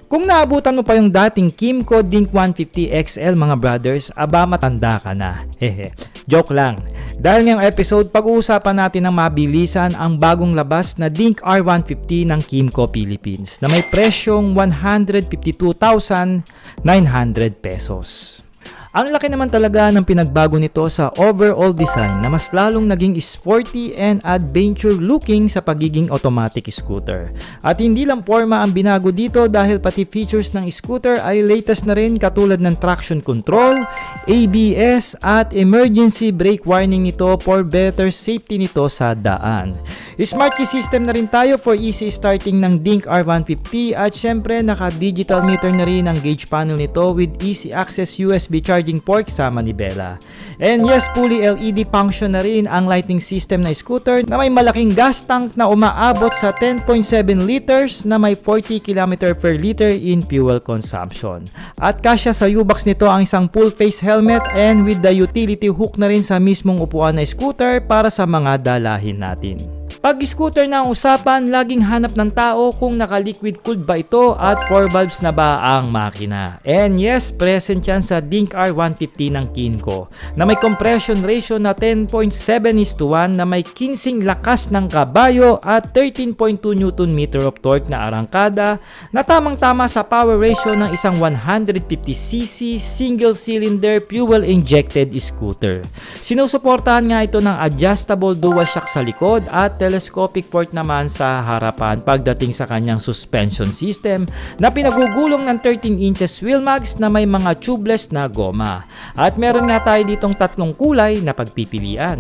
Kung naabutan mo pa yung dating Kymco Dink 150 XL mga brothers, aba matanda ka na. Hehe, joke lang. Dahil ngayong episode, pag-uusapan natin ng mabilisan ang bagong labas na Dink R150 ng Kymco Philippines na may presyong 152,900 pesos. Ang laki naman talaga ng pinagbago nito sa overall design na mas lalong naging sporty and adventure looking sa pagiging automatic scooter. At hindi lang forma ang binago dito dahil pati features ng scooter ay latest na rin katulad ng traction control, ABS at emergency brake warning nito for better safety nito sa daan. Smart key system na rin tayo for easy starting ng Dink R150 at syempre naka-digital meter na rin ang gauge panel nito with easy access USB charging port sa manibela. And yes, fully LED function na rin ang lighting system na scooter na may malaking gas tank na umaabot sa 10.7 liters na may 40 km per liter in fuel consumption. At kasya sa U-box nito ang isang full face helmet and with the utility hook na rin sa mismong upuan na scooter para sa mga dalahin natin. Pag scooter na ang usapan, laging hanap ng tao kung naka-liquid cooled ba ito at 4 valves na ba ang makina. And yes, present yan sa Dink R150 ng Kymco na may compression ratio na 10.7:1 na may 15 lakas ng kabayo at 13.2 Nm of torque na arangkada na tamang-tama sa power ratio ng isang 150cc single cylinder fuel injected scooter. Sinusuportahan nga ito ng adjustable dual shock sa likod at telescopic port naman sa harapan pagdating sa kanyang suspension system na pinagugulong ng 13 inches wheel mags na may mga tubeless na goma. At meron nga tayo ditong tatlong kulay na pagpipilian.